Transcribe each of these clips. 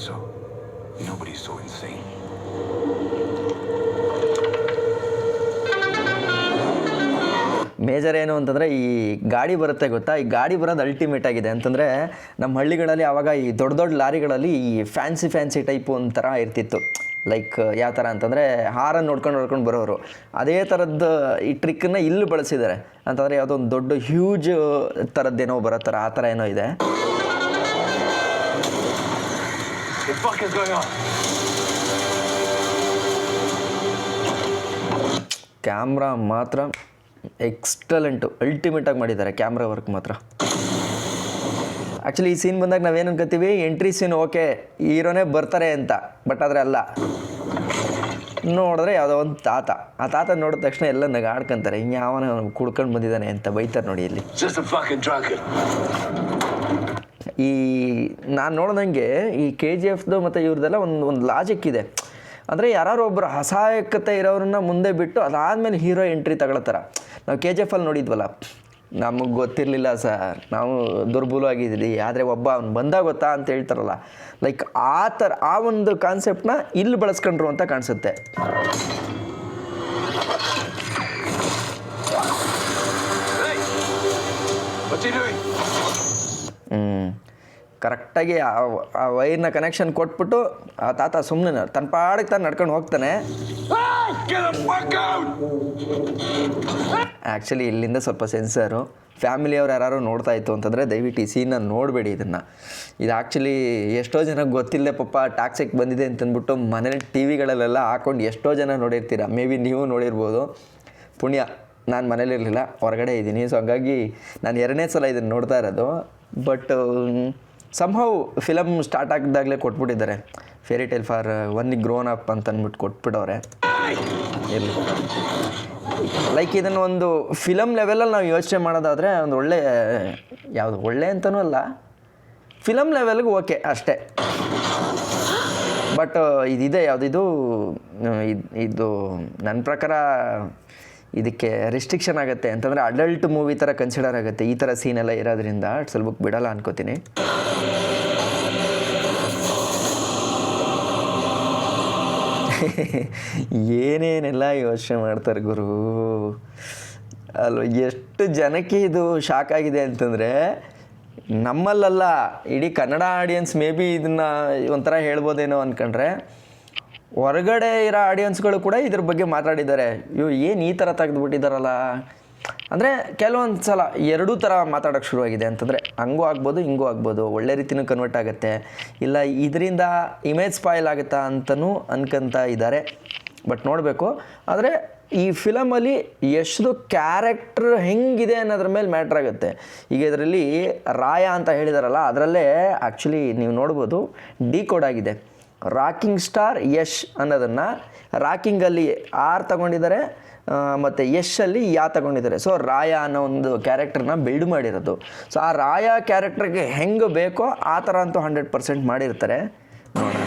so. Nobody's so insane. Major ಏನು ಅಂತಂದರೆ ಈ ಗಾಡಿ ಬರುತ್ತೆ ಗೊತ್ತಾ, ಈ ಗಾಡಿ ಬರೋದು ಅಲ್ಟಿಮೇಟ್ ಆಗಿದೆ. ಅಂತಂದರೆ ನಮ್ಮ ಹಳ್ಳಿಗಳಲ್ಲಿ ಆವಾಗ ಈ ದೊಡ್ಡ ದೊಡ್ಡ ಲಾರಿಗಳಲ್ಲಿ ಈ ಫ್ಯಾನ್ಸಿ ಟೈಪು ಒಂಥರ ಇರ್ತಿತ್ತು. ಲೈಕ್ ಯಾವ ಥರ ಅಂತಂದರೆ ಹಾರನ್ನು ನೋಡ್ಕೊಂಡು ಬರೋರು. ಅದೇ ಥರದ್ದು ಈ ಟ್ರಿಕ್ಕನ್ನು ಇಲ್ಲಿ ಬಳಸಿದ್ದಾರೆ. ಅಂತಂದರೆ ಯಾವುದೋ ಒಂದು ದೊಡ್ಡ ಹ್ಯೂಜ್ ಥರದ್ದೇನೋ ಬರೋ ಥರ ಆ ಥರ ಏನೋ ಇದೆ. ಕ್ಯಾಮ್ರಾ ಮಾತ್ರ ಎಕ್ಸ್ಟಲೆಂಟು, ಅಲ್ಟಿಮೇಟಾಗಿ ಮಾಡಿದ್ದಾರೆ ಕ್ಯಾಮ್ರಾ ವರ್ಕ್ ಮಾತ್ರ. ಆ್ಯಕ್ಚುಲಿ ಈ ಸೀನ್ ಬಂದಾಗ ನಾವೇನು ಅನ್ಕೋತೀವಿ, ಎಂಟ್ರಿ ಸೀನ್ ಓಕೆ ಹೀರೋನೇ ಬರ್ತಾರೆ ಅಂತ. ಬಟ್ ಆದರೆ ಅಲ್ಲ, ನೋಡಿದ್ರೆ ಯಾವುದೋ ಒಂದು ಆ ತಾತ ನೋಡಿದ ತಕ್ಷಣ ಎಲ್ಲ ನಗಾಡ್ಕೊಂತಾರೆ. ಹಿಂಗೆ ಯಾವನ ಕುಡ್ಕೊಂಡು ಬಂದಿದ್ದಾನೆ ಅಂತ ಬೈತಾರೆ ನೋಡಿ ಇಲ್ಲಿ. ಈ ನಾನು ನೋಡ್ದಂಗೆ ಈ KGFದು ಮತ್ತು ಇವ್ರದ್ದೆಲ್ಲ ಒಂದು ಲಾಜಿಕ್ ಇದೆ. ಅಂದರೆ ಯಾರು ಒಬ್ಬರು ಅಸಹಾಯಕತೆ ಇರೋರನ್ನ ಮುಂದೆ ಬಿಟ್ಟು ಅದಾದಮೇಲೆ ಹೀರೋ ಎಂಟ್ರಿ ತಗೊಳ್ತಾರ. ನಾವು KGFಲ್ಲಿ ನೋಡಿದ್ವಲ್ಲ, ನಮಗೆ ಗೊತ್ತಿರಲಿಲ್ಲ ಸರ್, ನಾವು ದುರ್ಬಲವಾಗಿದ್ದೀವಿ, ಆದರೆ ಒಬ್ಬ ಅವ್ನು ಬಂದಾಗ ಗೊತ್ತಾ ಅಂತ ಹೇಳ್ತಾರಲ್ಲ, ಲೈಕ್ ಆ ಥರ ಆ ಒಂದು ಕಾನ್ಸೆಪ್ಟನ್ನ ಇಲ್ಲಿ ಬಳಸ್ಕೊಂಡ್ರು ಅಂತ ಕಾಣಿಸುತ್ತೆ. ಕರೆಕ್ಟಾಗಿ ಆ ವೈರ್ನ ಕನೆಕ್ಷನ್ ಕೊಟ್ಬಿಟ್ಟು ಆ ತಾತ ಸುಮ್ಮನೆ ತನ್ನ ಪಾಡಿಗೆ ತಾನು ನಡ್ಕೊಂಡು ಹೋಗ್ತಾನೆ. ಆ್ಯಕ್ಚುಲಿ ಇಲ್ಲಿಂದ ಸ್ವಲ್ಪ ಸೆನ್ಸರು, ಫ್ಯಾಮಿಲಿಯವ್ರು ಯಾರು ನೋಡ್ತಾ ಇತ್ತು ಅಂತಂದರೆ ದಯವಿಟ್ಟು ಈ ಸೀನ್ನ ನೋಡಬೇಡಿ. ಇದು ಆ್ಯಕ್ಚುಲಿ ಎಷ್ಟೋ ಜನಕ್ಕೆ ಗೊತ್ತಿಲ್ಲದೆ ಪಾಪ ಟ್ಯಾಕ್ಸಿಗೆ ಬಂದಿದೆ ಅಂತಂದ್ಬಿಟ್ಟು ಮನೇಲಿ ಟಿವಿಗಳಲ್ಲೆಲ್ಲ ಹಾಕ್ಕೊಂಡು ಎಷ್ಟೋ ಜನ ನೋಡಿರ್ತೀರ. ಮೇ ಬಿ ನೀವು ನೋಡಿರ್ಬೋದು. ಪುಣ್ಯ ನಾನು ಮನೇಲಿರಲಿಲ್ಲ, ಹೊರಗಡೆ ಇದ್ದೀನಿ. ಸೊ ಹಾಗಾಗಿ ನಾನು 2ನೇ ಸಲ ಇದನ್ನು ನೋಡ್ತಾ ಇರೋದು. ಬಟ್ ಸಂಹೌ ಫಿಲಮ್ ಸ್ಟಾರ್ಟ್ ಆಗಿದ್ದಾಗಲೇ ಕೊಟ್ಬಿಟ್ಟಿದ್ದಾರೆ, fairy tale for one grown up ಅಂತ ಅಂದ್ಬಿಟ್ಟು ಕೊಟ್ಬಿಟ್ಟವ್ರೆ. ಇರಲಿ, ಲೈಕ್ ಇದನ್ನು ಒಂದು ಫಿಲಮ್ ಲೆವೆಲಲ್ಲಿ ನಾವು ಯೋಚನೆ ಮಾಡೋದಾದರೆ ಒಂದು ಒಳ್ಳೆ, ಯಾವುದು ಒಳ್ಳೆ ಅಂತಲೂ ಅಲ್ಲ, ಫಿಲಮ್ ಲೆವೆಲ್ಗೆ ಓಕೆ ಅಷ್ಟೇ. ಬಟ್ ಇದಿದೆ ಯಾವುದಿದು ಇದು ನನ್ನ ಪ್ರಕಾರ ಇದಕ್ಕೆ ರಿಸ್ಟ್ರಿಕ್ಷನ್ ಆಗುತ್ತೆ. ಅಂತಂದರೆ ಅಡಲ್ಟ್ ಮೂವಿ ಥರ ಕನ್ಸಿಡರ್ ಆಗುತ್ತೆ ಈ ಥರ ಸೀನೆಲ್ಲ ಇರೋದ್ರಿಂದ. ಸ್ವಲ್ಪ ಬಿಡಲ್ಲ ಅನ್ಕೋತೀನಿ. ಏನೇನೆಲ್ಲ ಯೋಚನೆ ಮಾಡ್ತಾರೆ ಗುರು ಅಲ್ವ. ಎಷ್ಟು ಜನಕ್ಕೆ ಇದು ಶಾಕ್ ಆಗಿದೆ ಅಂತಂದರೆ, ನಮ್ಮಲ್ಲಲ್ಲ ಇಡೀ ಕನ್ನಡ ಆಡಿಯನ್ಸ್ ಮೇ ಬಿ ಇದನ್ನು ಒಂಥರ ಹೇಳ್ಬೋದೇನೋ ಅಂದ್ಕೊಂಡ್ರೆ, ಹೊರಗಡೆ ಇರೋ ಆಡಿಯನ್ಸ್ಗಳು ಕೂಡ ಇದ್ರ ಬಗ್ಗೆ ಮಾತಾಡಿದ್ದಾರೆ. ಏನು ಈ ಥರ ತೆಗೆದುಬಿಟ್ಟಿದ್ದಾರಲ್ಲ. ಅಂದರೆ ಕೆಲವೊಂದು ಸಲ ಎರಡೂ ಥರ ಮಾತಾಡೋಕ್ಕೆ ಶುರುವಾಗಿದೆ. ಅಂತಂದರೆ ಹಂಗೂ ಆಗ್ಬೋದು ಹಿಂಗೂ ಆಗ್ಬೋದು, ಒಳ್ಳೆ ರೀತಿಯೂ ಕನ್ವರ್ಟ್ ಆಗುತ್ತೆ, ಇಲ್ಲ ಇದರಿಂದ ಇಮೇಜ್ ಸ್ಪಾಯ್ಲ್ ಆಗುತ್ತಾ ಅಂತಲೂ ಅನ್ಕೊಂತ ಇದ್ದಾರೆ. ಬಟ್ ನೋಡಬೇಕು. ಆದರೆ ಈ ಫಿಲಮಲ್ಲಿ ಎಷ್ಟು ಕ್ಯಾರೆಕ್ಟ್ರ್ ಹೆಂಗಿದೆ ಅನ್ನೋದ್ರ ಮೇಲೆ ಮ್ಯಾಟ್ರ್ ಆಗುತ್ತೆ. ಈಗ ಇದರಲ್ಲಿ ರಾಯ ಅಂತ ಹೇಳಿದಾರಲ್ಲ, ಅದರಲ್ಲೇ ಆ್ಯಕ್ಚುಲಿ ನೀವು ನೋಡ್ಬೋದು ಡಿಕೋಡ್ ಆಗಿದೆ. ರಾಕಿಂಗ್ ಸ್ಟಾರ್ ಯಶ್ ಅನ್ನೋದನ್ನು ರಾಕಿಂಗಲ್ಲಿ ಆರ್ ತಗೊಂಡಿದ್ದಾರೆ ಮತ್ತು ಯಶಲ್ಲಿ ಯಾ ತಗೊಂಡಿದ್ದಾರೆ. ಸೊ ರಾಯ ಅನ್ನೋ ಒಂದು ಕ್ಯಾರೆಕ್ಟರ್ನ ಬಿಲ್ಡ್ ಮಾಡಿರೋದು. ಸೊ ಆ ರಾಯ ಕ್ಯಾರೆಕ್ಟರ್ಗೆ ಹೆಂಗೆ ಬೇಕೋ ಆ ಥರ ಅಂತೂ 100% ಮಾಡಿರ್ತಾರೆ. ನೋಡೋಣ.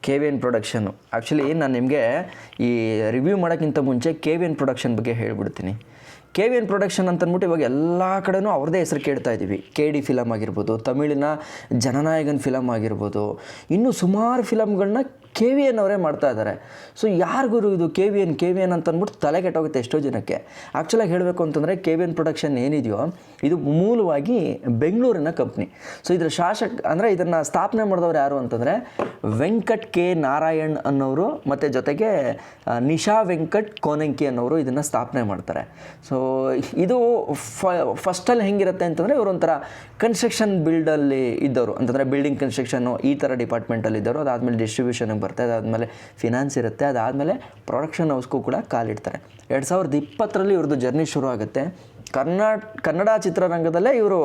KVN production. ಆ್ಯಕ್ಚುಲಿ ನಾನು ನಿಮಗೆ ಈ ರಿವ್ಯೂ ಮಾಡೋಕ್ಕಿಂತ ಮುಂಚೆ KVN ಪ್ರೊಡಕ್ಷನ್ ಬಗ್ಗೆ ಹೇಳ್ಬಿಡ್ತೀನಿ. KVN ಪ್ರೊಡಕ್ಷನ್ ಅಂತಂದ್ಬಿಟ್ಟು ಇವಾಗ ಎಲ್ಲ ಕಡೆನೂ ಅವ್ರದ್ದೇ ಹೆಸರು ಕೇಳ್ತಾ ಇದ್ದೀವಿ. KD ಫಿಲಮ್ ಆಗಿರ್ಬೋದು, ತಮಿಳಿನ ಜನನಾಯಕನ್ ಫಿಲಮ್ ಆಗಿರ್ಬೋದು, ಇನ್ನೂ ಸುಮಾರು ಫಿಲಮ್ಗಳನ್ನ KVN ಅವರೇ ಮಾಡ್ತಾ ಇದ್ದಾರೆ. ಸೊ ಯಾರಿಗೂ ಇದು KVN ಅಂತಂದ್ಬಿಟ್ಟು ತಲೆ ಕೆಟ್ಟೋಗುತ್ತೆ ಎಷ್ಟೋ ಜನಕ್ಕೆ. ಆ್ಯಕ್ಚುಲಾಗಿ ಹೇಳಬೇಕು ಅಂತಂದರೆ KVN ಪ್ರೊಡಕ್ಷನ್ ಏನಿದೆಯೋ ಇದು ಮೂಲವಾಗಿ ಬೆಂಗಳೂರಿನ ಕಂಪ್ನಿ. ಸೊ ಇದರ ಅಂದರೆ ಇದನ್ನು ಸ್ಥಾಪನೆ ಮಾಡಿದವ್ರು ಯಾರು ಅಂತಂದರೆ ವೆಂಕಟ್ ಕೆ ನಾರಾಯಣ್ ಅನ್ನೋರು ಮತ್ತು ಜೊತೆಗೆ ನಿಶಾ ವೆಂಕಟ್ ಕೋನಂಕಿ ಅನ್ನೋರು ಇದನ್ನು ಸ್ಥಾಪನೆ ಮಾಡ್ತಾರೆ. ಸೊ ಇದು ಫಸ್ಟಲ್ಲಿ ಹೆಂಗಿರುತ್ತೆ ಅಂತಂದರೆ ಇವರು ಒಂಥರ ಕನ್ಸ್ಟ್ರಕ್ಷನ್ ಬಿಲ್ಡಲ್ಲಿ ಇದ್ದವರು, ಅಂತಂದರೆ ಬಿಲ್ಡಿಂಗ್ ಕನ್ಸ್ಟ್ರಕ್ಷನ್ನು ಈ ಥರ ಡಿಪಾರ್ಟ್ಮೆಂಟಲ್ಲಿ ಇದ್ದವರು. ಅದಾದಮೇಲೆ ಡಿಸ್ಟ್ರಿಬ್ಯೂಷನ್ಗೆ ಬರ್ತಾರೆ, ಅದಾದಮೇಲೆ ಫಿನಾನ್ಸ್ ಇರುತ್ತೆ, ಅದಾದಮೇಲೆ ಪ್ರೊಡಕ್ಷನ್ ಹೌಸ್ಗೂ ಕೂಡ ಕಾಲಿಡ್ತಾರೆ. 2020ರಲ್ಲಿ ಇವ್ರದ್ದು ಜರ್ನಿ ಶುರು ಆಗುತ್ತೆ. ಕನ್ನಡ ಚಿತ್ರರಂಗದಲ್ಲೇ ಇವರು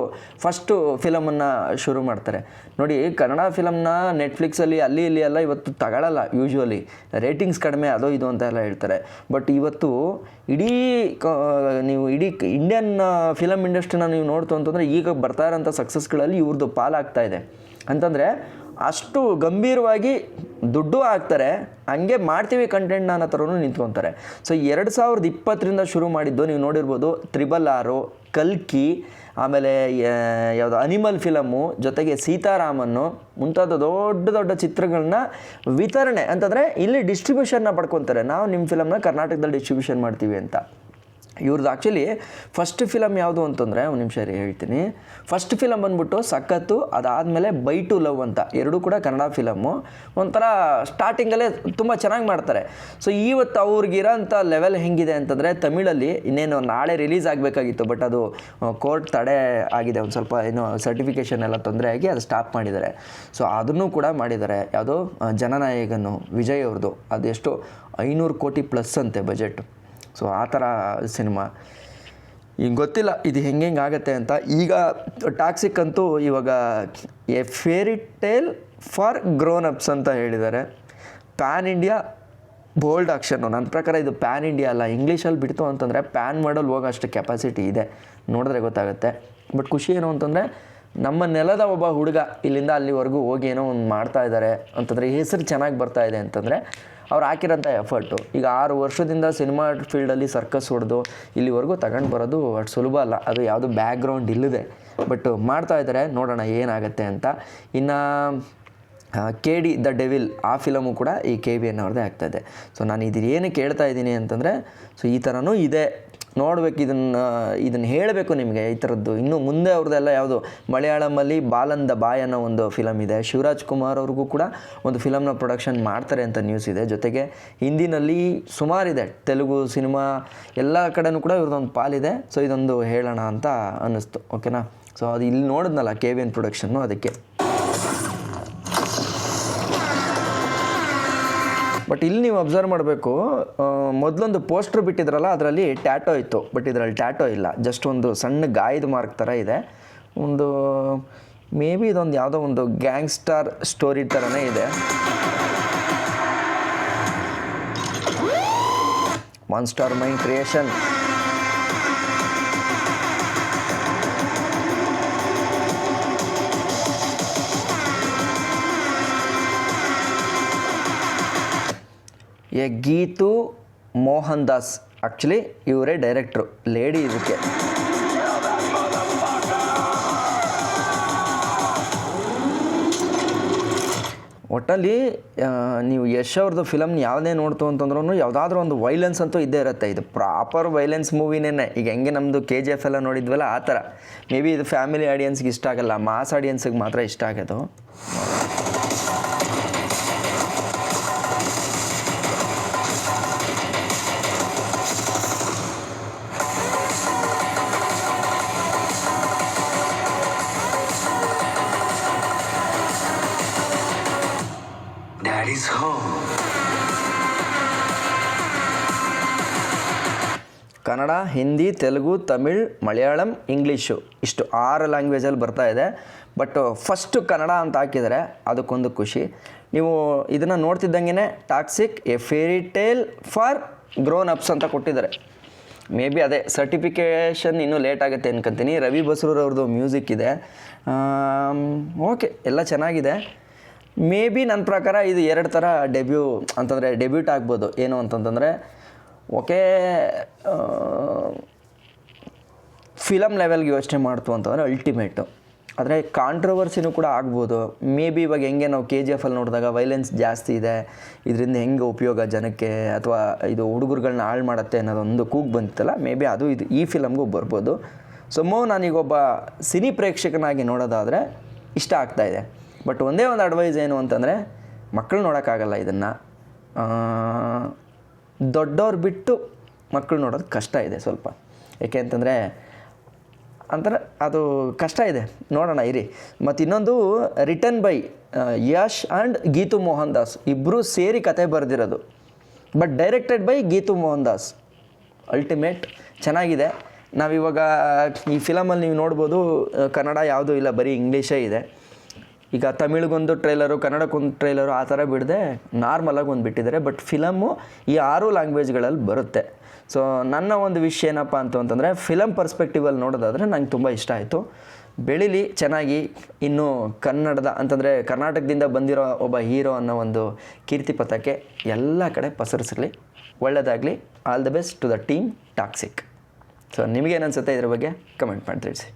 ಫಸ್ಟು ಫಿಲಮನ್ನು ಶುರು ಮಾಡ್ತಾರೆ. ನೋಡಿ, ಕನ್ನಡ ಫಿಲಮ್ನ ನೆಟ್ಫ್ಲಿಕ್ಸಲ್ಲಿ ಅಲ್ಲಿ ಇಲ್ಲಿ ಎಲ್ಲ ಇವತ್ತು ತಗೊಳ್ಳಲ್ಲ. ಯೂಶ್ವಲಿ ರೇಟಿಂಗ್ಸ್ ಕಡಿಮೆ ಅದೋ ಇದು ಅಂತ ಎಲ್ಲ ಹೇಳ್ತಾರೆ. ಬಟ್ ಇವತ್ತು ನೀವು ಇಡೀ ಇಂಡಿಯನ್ ಫಿಲಮ್ ಇಂಡಸ್ಟ್ರಿನ ನೀವು ನೋಡ್ತು ಅಂತಂದರೆ ಈಗ ಬರ್ತಾ ಇರೋಂಥ ಸಕ್ಸಸ್ಗಳಲ್ಲಿ ಇವ್ರದ್ದು ಪಾಲಾಗ್ತಾ ಇದೆ. ಅಂತಂದರೆ ಅಷ್ಟು ಗಂಭೀರವಾಗಿ ದುಡ್ಡು ಹಾಕ್ತಾರೆ, ಹಂಗೆ ಮಾಡ್ತೀವಿ ಕಂಟೆಂಟ್ನ ಅನ್ನೋ ಥರನೂ ನಿಂತ್ಕೊತಾರೆ. ಸೊ 2020ರಿಂದ ಶುರು ಮಾಡಿದ್ದು ನೀವು ನೋಡಿರ್ಬೋದು. 666, ಕಲ್ಕಿ, ಆಮೇಲೆ ಯಾವುದು ಅನಿಮಲ್ ಫಿಲಮು, ಜೊತೆಗೆ ಸೀತಾರಾಮನ್ನು ಮುಂತಾದ ದೊಡ್ಡ ದೊಡ್ಡ ಚಿತ್ರಗಳನ್ನ ವಿತರಣೆ ಅಂತಂದರೆ ಇಲ್ಲಿ ಡಿಸ್ಟ್ರಿಬ್ಯೂಷನ್ನ ಪಡ್ಕೊತಾರೆ. ನಾವು ನಿಮ್ಮ ಫಿಲಮ್ನ ಕರ್ನಾಟಕದಲ್ಲಿ ಡಿಸ್ಟ್ರಿಬ್ಯೂಷನ್ ಮಾಡ್ತೀವಿ ಅಂತ. ಇವ್ರದ್ದು ಆ್ಯಕ್ಚುಲಿ ಫಸ್ಟ್ ಫಿಲಮ್ ಯಾವುದು ಅಂತಂದರೆ, ಒಂದು ನಿಮಿಷ ಹೇಳ್ತೀನಿ. ಫಸ್ಟ್ ಫಿಲಮ್ ಬಂದ್ಬಿಟ್ಟು ಸಖತ್ತು, ಅದಾದಮೇಲೆ ಬೈ ಟು ಲವ್ ಅಂತ, ಎರಡೂ ಕೂಡ ಕನ್ನಡ ಫಿಲಮ್ಮು. ಒಂಥರ ಸ್ಟಾರ್ಟಿಂಗಲ್ಲೇ ತುಂಬ ಚೆನ್ನಾಗಿ ಮಾಡ್ತಾರೆ. ಸೊ ಇವತ್ತು ಅವ್ರಿಗಿರೋಂಥ ಲೆವೆಲ್ ಹೆಂಗಿದೆ ಅಂತಂದರೆ, ತಮಿಳಲ್ಲಿ ಇನ್ನೇನು ನಾಳೆ ರಿಲೀಸ್ ಆಗಬೇಕಾಗಿತ್ತು, ಬಟ್ ಅದು ಕೋರ್ಟ್ ತಡೆ ಆಗಿದೆ. ಒಂದು ಸ್ವಲ್ಪ ಏನೋ ಸರ್ಟಿಫಿಕೇಷನ್ ಎಲ್ಲ ತೊಂದರೆ ಆಗಿ ಅದು ಸ್ಟಾಪ್ ಮಾಡಿದ್ದಾರೆ. ಸೊ ಅದನ್ನು ಕೂಡ ಮಾಡಿದ್ದಾರೆ. ಯಾವುದೋ ಜನನಾಯಕನು ವಿಜಯ್ ಅವ್ರದ್ದು, ಅದೆಷ್ಟು 500 ಕೋಟಿ ಪ್ಲಸ್ ಅಂತೆ ಬಜೆಟ್. ಸೊ ಆ ಥರ ಸಿನಿಮಾ. ಈಗ ಗೊತ್ತಿಲ್ಲ ಇದು ಹೆಂಗೆ ಆಗುತ್ತೆ ಅಂತ. ಈಗ ಟಾಕ್ಸಿಕ್ ಅಂತೂ ಇವಾಗ a fairy tale for grown ups ಅಂತ ಹೇಳಿದ್ದಾರೆ. Pan India bold action. ನನ್ನ ಪ್ರಕಾರ ಇದು ಪ್ಯಾನ್ ಇಂಡಿಯಾ ಅಲ್ಲ, ಇಂಗ್ಲೀಷಲ್ಲಿ ಬಿಡ್ತು ಅಂತಂದರೆ ಪ್ಯಾನ್ ಮಾಡಲ್ ಹೋಗೋ ಅಷ್ಟು ಕೆಪಾಸಿಟಿ ಇದೆ, ನೋಡಿದ್ರೆ ಗೊತ್ತಾಗುತ್ತೆ. ಬಟ್ ಖುಷಿ ಏನು ಅಂತಂದರೆ, ನಮ್ಮ ನೆಲದ ಒಬ್ಬ ಹುಡುಗ ಇಲ್ಲಿಂದ ಅಲ್ಲಿವರೆಗೂ ಹೋಗಿ ಏನೋ ಒಂದು ಮಾಡ್ತಾ ಇದ್ದಾರೆ ಅಂತಂದರೆ, ಹೆಸರು ಚೆನ್ನಾಗಿ ಬರ್ತಾ ಇದೆ ಅಂತಂದರೆ ಅವ್ರು ಹಾಕಿರೋಂಥ ಎಫರ್ಟು. ಈಗ 6 ವರ್ಷದಿಂದ ಸಿನಿಮಾ ಫೀಲ್ಡಲ್ಲಿ ಸರ್ಕಸ್ ಹೊಡೆದು ಇಲ್ಲಿವರೆಗೂ ತಗೊಂಡು ಬರೋದು ಅಷ್ಟು ಸುಲಭ ಅಲ್ಲ. ಅದು ಯಾವುದು ಬ್ಯಾಕ್ಗ್ರೌಂಡ್ ಇಲ್ಲದೆ, ಬಟ್ ಮಾಡ್ತಾ ಇದ್ದಾರೆ. ನೋಡೋಣ ಏನಾಗುತ್ತೆ ಅಂತ. ಇನ್ನು KD ದ ಡೆವಿಲ್ ಆ ಫಿಲಮು ಕೂಡ ಈ KBN ಅವ್ರದ್ದೇ ಆಗ್ತಾಯಿದೆ. ಸೊ ನಾನು ಏನಕ್ಕೆ ಹೇಳ್ತಾ ಇದ್ದೀನಿ ಅಂತಂದರೆ, ಸೊ ಈ ಥರನೂ ಇದೆ, ನೋಡಬೇಕು. ಇದನ್ನು ಹೇಳಬೇಕು ನಿಮಗೆ ಈ ಥರದ್ದು. ಇನ್ನು ಮುಂದೆ ಅವ್ರದ್ದೆಲ್ಲ ಯಾವುದು ಮಲಯಾಳಮಲ್ಲಿ ಬಾಲಂದ ಬಾಯ್ ಅನ್ನೋ ಒಂದು ಫಿಲಮ್ ಇದೆ. ಶಿವರಾಜ್ ಕುಮಾರ್ ಅವ್ರಿಗೂ ಕೂಡ ಒಂದು ಫಿಲಮ್ನ ಪ್ರೊಡಕ್ಷನ್ ಮಾಡ್ತಾರೆ ಅಂತ ನ್ಯೂಸ್ ಇದೆ. ಜೊತೆಗೆ ಹಿಂದಿನಲ್ಲಿ ಸುಮಾರಿದೆ, ತೆಲುಗು ಸಿನಿಮಾ ಎಲ್ಲ ಕಡೆನೂ ಕೂಡ ಇವ್ರದ್ದೊಂದು ಪಾಲಿದೆ. ಸೊ ಇದೊಂದು ಹೇಳೋಣ ಅಂತ ಅನ್ನಿಸ್ತು. ಓಕೆನಾ? ಸೊ ಅದು ಇಲ್ಲಿ ನೋಡಿದ್ನಲ್ಲ KBN ಪ್ರೊಡಕ್ಷನ್ನು, ಅದಕ್ಕೆ. ಬಟ್ ಇಲ್ಲಿ ನೀವು ಅಬ್ಸರ್ವ್ ಮಾಡಬೇಕು, ಮೊದಲೊಂದು ಪೋಸ್ಟ್ರ್ ಬಿಟ್ಟಿದ್ರಲ್ಲ, ಅದರಲ್ಲಿ ಟ್ಯಾಟೋ ಇತ್ತು. ಬಟ್ ಇದರಲ್ಲಿ ಟ್ಯಾಟೋ ಇಲ್ಲ, ಜಸ್ಟ್ ಒಂದು ಸಣ್ಣ ಗಾಯದ ಮಾರ್ಕ್ ಥರ ಇದೆ. ಒಂದು ಮೇ ಬಿ ಇದೊಂದು ಯಾವುದೋ ಒಂದು ಗ್ಯಾಂಗ್ಸ್ಟರ್ ಸ್ಟೋರಿ ಥರನೇ ಇದೆ. Monster mind creation. Geetu Mohan Das, actually ಇವರೇ ಡೈರೆಕ್ಟ್ರು, ಲೇಡಿ ಇದಕ್ಕೆ. ಒಟ್ಟಲ್ಲಿ ನೀವು ಯಶ್ ಅವ್ರದ್ದು ಫಿಲಮ್ ಯಾವುದೇ ನೋಡ್ತು ಅಂತಂದ್ರೂ ಯಾವುದಾದ್ರೂ ಒಂದು ವೈಲೆನ್ಸ್ ಅಂತೂ ಇದ್ದೇ ಇರುತ್ತೆ. ಇದು ಪ್ರಾಪರ್ ವೈಲೆನ್ಸ್ ಮೂವಿನೇ. ಈಗ ಹೆಂಗೆ ನಮ್ಮದು KGF ಎಲ್ಲ ನೋಡಿದ್ವಲ್ಲ ಆ ಥರ. ಮೇ ಬಿ ಇದು ಫ್ಯಾಮಿಲಿ ಆಡಿಯನ್ಸ್ಗೆ ಇಷ್ಟ ಆಗಲ್ಲ, ಮಾಸ್ ಆಡಿಯನ್ಸಿಗೆ ಮಾತ್ರ ಇಷ್ಟ ಆಗೋದು. Daddy's home. Kannada, Hindi, Telugu, Tamil, Malayalam, English, ಇಷ್ಟು 6 ಲ್ಯಾಂಗ್ವೇಜಲ್ಲಿ ಬರ್ತಾ ಇದೆ. ಬಟ್ ಫಸ್ಟು ಕನ್ನಡ ಅಂತ ಹಾಕಿದರೆ ಅದಕ್ಕೊಂದು ಖುಷಿ. ನೀವು ಇದನ್ನು ನೋಡ್ತಿದ್ದಂಗೆ Toxic a fairy tale for grown ups ಅಂತ ಕೊಟ್ಟಿದ್ದಾರೆ. ಮೇ ಬಿ ಅದೇ ಸರ್ಟಿಫಿಕೇಷನ್ ಇನ್ನೂ ಲೇಟ್ ಆಗುತ್ತೆ ಅನ್ಕೊಂತೀನಿ. ರವಿ ಬಸ್ರೂರವ್ರದ್ದು ಮ್ಯೂಸಿಕ್ ಇದೆ. ಓಕೆ, ಎಲ್ಲ ಚೆನ್ನಾಗಿದೆ. ಮೇ ಬಿ ನನ್ನ ಪ್ರಕಾರ ಇದು 2 ಥರ ಡೆಬ್ಯೂಟ್ ಆಗ್ಬೋದು. ಏನು ಅಂತಂತಂದರೆ, ಓಕೆ ಫಿಲಮ್ ಲೆವೆಲ್ಗೆ ಯೋಚನೆ ಮಾಡ್ತು ಅಂತಂದರೆ ಅಲ್ಟಿಮೇಟು. ಆದರೆ ಕಾಂಟ್ರವರ್ಸಿನೂ ಕೂಡ ಆಗ್ಬೋದು. ಮೇ ಬಿ ಇವಾಗ ಹೆಂಗೆ ನಾವು KGF ಅಲ್ಲಿ ನೋಡಿದಾಗ ವೈಲೆನ್ಸ್ ಜಾಸ್ತಿ ಇದೆ, ಇದರಿಂದ ಹೆಂಗೆ ಉಪಯೋಗ ಜನಕ್ಕೆ, ಅಥವಾ ಇದು ಹುಡುಗರುಗಳನ್ನ ಹಾಳು ಮಾಡುತ್ತೆ ಅನ್ನೋದೊಂದು ಕೂಗು ಬಂತಲ್ಲ, ಮೇ ಬಿ ಅದು ಈ ಫಿಲಮ್ಗೂ ಬರ್ಬೋದು. ಸೊ ನಾನೀಗೊಬ್ಬ ಸಿನಿ ಪ್ರೇಕ್ಷಕನಾಗಿ ನೋಡೋದಾದರೆ ಇಷ್ಟ ಆಗ್ತಾಯಿದೆ. ಬಟ್ ಒಂದೇ ಒಂದು ಅಡ್ವೈಸ್ ಏನು ಅಂತಂದರೆ, ಮಕ್ಕಳು ನೋಡೋಕ್ಕಾಗಲ್ಲ ಇದನ್ನು. ದೊಡ್ಡವ್ರು ಬಿಟ್ಟು ಮಕ್ಕಳು ನೋಡೋದು ಕಷ್ಟ ಇದೆ ಸ್ವಲ್ಪ. ಏಕೆ ಅಂತಂದರೆ ಅದು ಕಷ್ಟ ಇದೆ, ನೋಡೋಣ ಇರಿ. ಮತ್ತು ಇನ್ನೊಂದು written by Yash and Geetu Mohan Das, ಇಬ್ಬರೂ ಸೇರಿ ಕತೆ ಬರೆದಿರೋದು. But directed by Geetu Mohan Das. Ultimate ಚೆನ್ನಾಗಿದೆ. ನಾವಿವಾಗ ಈ ಫಿಲಮಲ್ಲಿ ನೀವು ನೋಡ್ಬೋದು ಕನ್ನಡ ಯಾವುದೂ ಇಲ್ಲ, ಬರೀ ಇಂಗ್ಲೀಷೇ ಇದೆ. ಈಗ ತಮಿಳಿಗೊಂದು ಟ್ರೈಲರು, ಕನ್ನಡಕ್ಕೊಂದು ಟ್ರೈಲರು ಆ ಥರ ಬಿಡದೆ ನಾರ್ಮಲಾಗಿ ಒಂದು ಬಿಟ್ಟಿದ್ದಾರೆ. ಬಟ್ ಫಿಲಮ್ಮು ಈ 6 ಲ್ಯಾಂಗ್ವೇಜ್ಗಳಲ್ಲಿ ಬರುತ್ತೆ. ಸೊ ನನ್ನ ಒಂದು ವಿಷಯ ಏನಪ್ಪ ಅಂತಂದರೆ ಫಿಲಮ್ ಪರ್ಸ್ಪೆಕ್ಟಿವಲ್ಲಿ ನೋಡೋದಾದರೆ ನಂಗೆ ತುಂಬ ಇಷ್ಟ ಆಯಿತು. ಬೆಳೀಲಿ ಚೆನ್ನಾಗಿ, ಇನ್ನೂ ಕನ್ನಡದ ಅಂತಂದರೆ ಕರ್ನಾಟಕದಿಂದ ಬಂದಿರೋ ಒಬ್ಬ ಹೀರೋ ಅನ್ನೋ ಒಂದು ಕೀರ್ತಿ ಪಥಕ್ಕೆ ಎಲ್ಲ ಕಡೆ ಪಸರಿಸಲಿ. ಒಳ್ಳೆಯದಾಗಲಿ. All the best to the team Toxic. So ನಿಮಗೇನು ಅನಿಸುತ್ತೆ ಇದ್ರ ಬಗ್ಗೆ ಕಮೆಂಟ್ ಮಾಡಿ ತಿಳಿಸಿ.